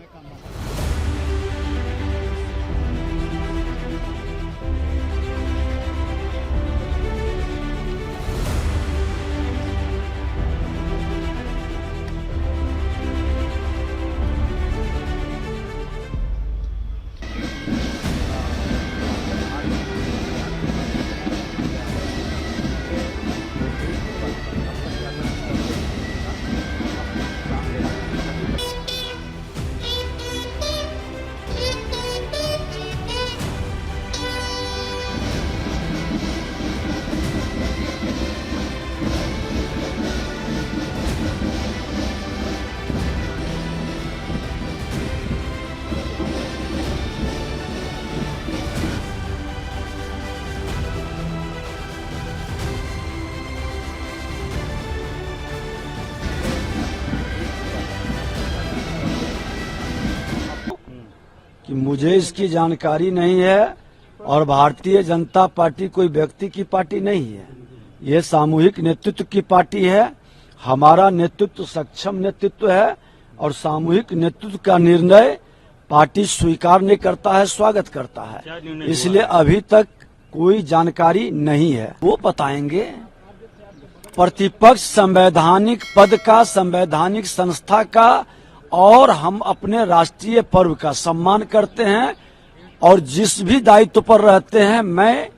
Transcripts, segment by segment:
का कि मुझे इसकी जानकारी नहीं है और भारतीय जनता पार्टी कोई व्यक्ति की पार्टी नहीं है। ये सामूहिक नेतृत्व की पार्टी है। हमारा नेतृत्व सक्षम नेतृत्व है और सामूहिक नेतृत्व का निर्णय पार्टी स्वीकार नहीं करता है, स्वागत करता है। इसलिए अभी तक कोई जानकारी नहीं है, वो बताएंगे। प्रतिपक्ष संवैधानिक पद का, संवैधानिक संस्था का और हम अपने राष्ट्रीय पर्व का सम्मान करते हैं और जिस भी दायित्व पर रहते हैं मैं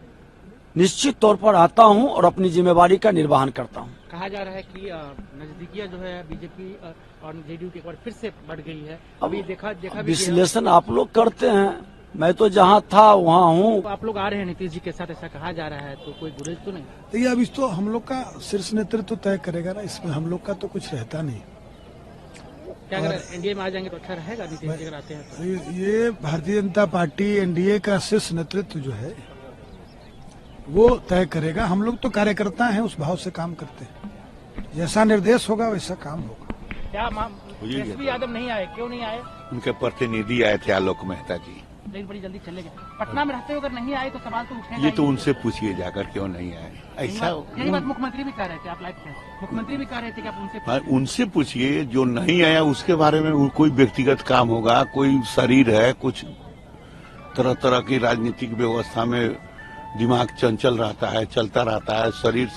निश्चित तौर पर आता हूं और अपनी जिम्मेवारी का निर्वहन करता हूं। कहा जा रहा है कि नजदीकियां जो है बीजेपी और जेडीयू की एक बार फिर से बढ़ गई है। अभी देखा विश्लेषण आप लोग करते हैं, मैं तो जहां था वहां हूं। आप लोग आ रहे हैं नीतीश जी के साथ, ऐसा कहा जा रहा है, तो कोई गुरेज तो नहीं? देखिए, अब इस तो हम लोग का शीर्ष नेतृत्व तय करेगा ना, इसमें हम लोग का तो कुछ रहता नहीं। क्या अगर एनडीए में आ जाएंगे तो अच्छा रहेगा नीतीश जी अगर आते हैं तो? ये भारतीय जनता पार्टी एनडीए का शीर्ष नेतृत्व जो है वो तय करेगा। हम लोग तो कार्यकर्ता हैं, उस भाव से काम करते हैं। जैसा निर्देश होगा वैसा काम होगा। क्या एसपी यादव नहीं आए, क्यों नहीं आए? उनके प्रतिनिधि आए थे आलोक मेहता जी, लेकिन बड़ी जल्दी चले गए। पटना में रहते हुए अगर नहीं आए तो सवाल तो उठेगा। ये तो उनसे पूछिए जाकर क्यों नहीं आए। ऐसा यही बात मुख्यमंत्री भी कह रहे थे, आप लाइव थे, मुख्यमंत्री भी कह रहे थे कि आप उनसे हाँ, उनसे पूछिए। जो नहीं आया उसके बारे में कोई व्यक्तिगत काम होगा, कोई शरीर है, कुछ तरह तरह की राजनीतिक व्यवस्था में दिमाग चंचल रहता है, चलता रहता है। शरीर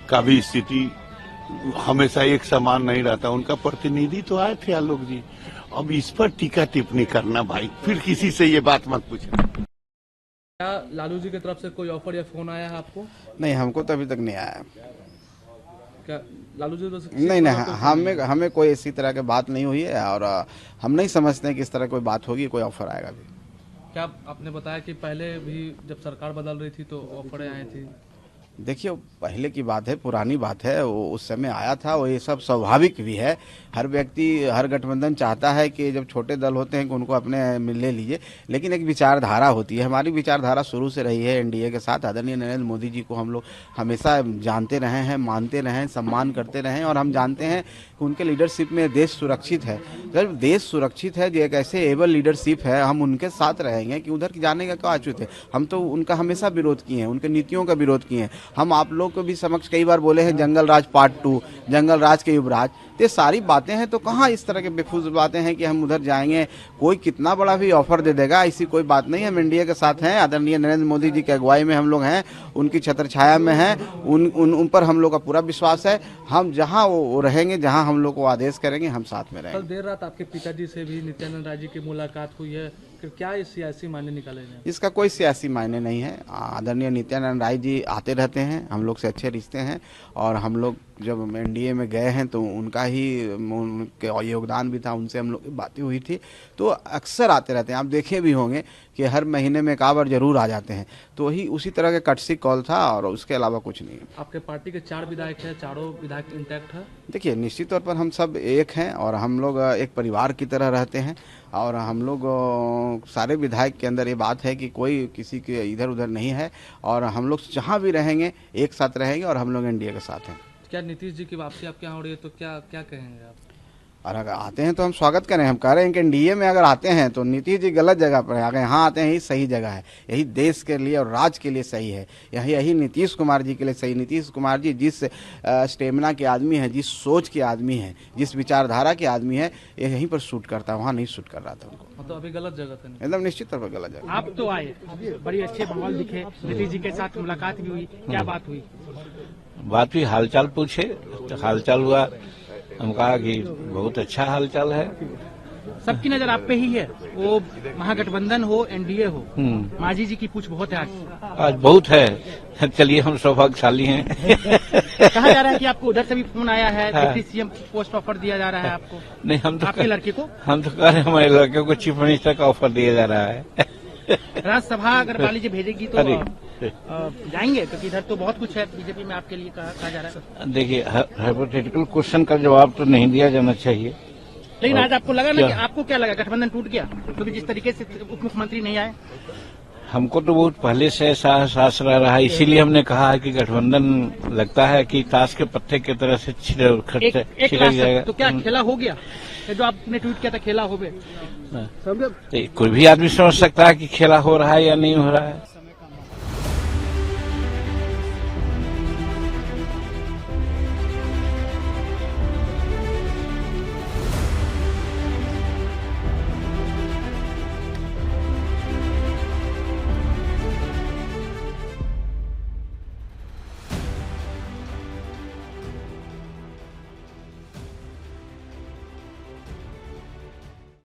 का भी स्थिति हमेशा एक समान नहीं रहता। उनका प्रतिनिधि तो आए थे आलोक जी। अब इस पर टीका टिप्पणी करना भाई, फिर किसी से ये बात मत पूछना। क्या लालू जी की तरफ से कोई ऑफर या फोन आया है आपको? नहीं, हमको तो अभी तक नहीं आया। क्या लालू जी नहीं, हमें कोई इसी तरह की बात नहीं हुई है और हम नहीं समझते हैं कि इस तरह कोई बात होगी, कोई ऑफर आएगा भी। क्या आपने बताया कि पहले भी जब सरकार बदल रही थी तो ऑफरें आई थी? देखिए, पहले की बात है, पुरानी बात है, वो उस समय आया था। वो ये सब स्वाभाविक भी है। हर व्यक्ति, हर गठबंधन चाहता है कि जब छोटे दल होते हैं कि उनको अपने में ले लीजिए, लेकिन एक विचारधारा होती है। हमारी विचारधारा शुरू से रही है एनडीए के साथ। आदरणीय नरेंद्र मोदी जी को हम लोग हमेशा जानते रहे हैं, मानते रहे हैं, सम्मान करते रहे हैं और हम जानते हैं कि उनके लीडरशिप में देश सुरक्षित है। जब देश सुरक्षित है, एक ऐसे एबल लीडरशिप है, हम उनके साथ रहेंगे कि उधर जाने का क्या अचूत है। हम तो उनका हमेशा विरोध किए हैं, उनके नीतियों का विरोध किए हैं। हम आप लोग को भी समक्ष कई बार बोले हैं जंगल राज पार्ट 2, जंगल राज के युवराज। ये सारी बातें हैं, तो कहाँ इस तरह के बेफूज बातें हैं कि हम उधर जाएंगे, कोई कितना बड़ा भी ऑफर दे देगा, ऐसी कोई बात नहीं है। हम एनडीए के साथ हैं, आदरणीय नरेंद्र मोदी जी की अगुवाई में हम लोग हैं, उनकी छत्र छाया में हैं, उन पर हम लोग का पूरा विश्वास है। हम जहाँ वो रहेंगे, जहाँ हम लोग को आदेश करेंगे, हम साथ में रहेंगे। कल देर रात आपके पिताजी से भी नित्यानंद राय जी की मुलाकात हुई है, क्या इस सियासी मायने निकाले हैं? इसका कोई सियासी मायने नहीं है। आदरणीय नित्यानंद राय जी आते रहते हैं, हम लोग से अच्छे रिश्ते हैं और हम लोग जब एनडीए में गए हैं तो उनका ही योगदान भी था, उनसे हम लोग की बातें हुई थी, तो अक्सर आते रहते हैं। आप देखे भी होंगे कि हर महीने में एक बार जरूर आ जाते हैं। तो वही उसी तरह का कटसी कॉल था और उसके अलावा कुछ नहीं। आपके पार्टी के 4 विधायक हैं, चारों विधायक इंटैक्ट है? देखिए, निश्चित तौर पर हम सब एक हैं और हम लोग एक परिवार की तरह रहते हैं और हम लोग सारे विधायक के अंदर ये बात है कि कोई किसी के इधर उधर नहीं है और हम लोग जहाँ भी रहेंगे एक साथ रहेंगे और हम लोग एनडीए के साथ हैं। क्या नीतीश जी की वापसी आपके यहाँ हो रही है तो क्या क्या कहेंगे आप? और अगर आते हैं तो हम स्वागत करें। हम कह रहे हैं कि एनडीए में अगर आते हैं तो नीतीश जी गलत जगह पर है, अगर यहाँ आते हैं यही सही जगह है, यही देश के लिए और राज्य के लिए सही है, यही नीतीश कुमार जी के लिए सही। नीतीश कुमार जी जिस स्टेमिना के आदमी है, जिस सोच के आदमी है, जिस विचारधारा के आदमी है, ये यहीं पर शूट करता है, वहाँ नहीं शूट कर रहा था उनको। मतलब अभी गलत जगह था। एकदम निश्चित तौर पर गलत जगह। आप तो आए, बड़ी अच्छे माहौल दिखे, नीतीश जी के साथ मुलाकात भी हुई, क्या बात हुई? बात हुई, हालचाल पूछे तो हालचाल हुआ। हम कहा कि बहुत अच्छा हालचाल है। सबकी नजर आप पे ही है, वो महागठबंधन हो एनडीए हो, मांझी जी की पूछ बहुत है आज बहुत है। चलिए हम सौभाग्यशाली हैं। कहा जा रहा है कि आपको उधर से भी फोन आया है, डिप्टी सीएम पोस्ट ऑफर दिया जा रहा है आपको। नहीं, हम तो आपके लड़के को, हम तो कह रहे हैं हमारे लड़के को चीफ मिनिस्टर का ऑफर दिया जा रहा है। राज्यसभा अगर मान लीजिए भेजेगी तो जाएंगे, क्योंकि इधर तो बहुत कुछ है बीजेपी में आपके लिए कहा जा रहा है। देखिए, हाइपोथेटिकल क्वेश्चन का जवाब तो नहीं दिया जाना चाहिए। लेकिन आज आपको लगा ना कि आपको क्या लगा, गठबंधन टूट गया क्योंकि जिस तरीके से उप मुख्यमंत्री नहीं आए? हमको तो बहुत पहले से ऐसा एहसास रहा है, इसीलिए हमने कहा है कि गठबंधन लगता है कि ताश के पत्ते की तरह से छिड़क जाएगा। तो क्या खेला हो गया? जो आपने ट्वीट किया था खेला हो गया, कोई भी आदमी समझ सकता है कि खेला हो रहा है या नहीं हो रहा है।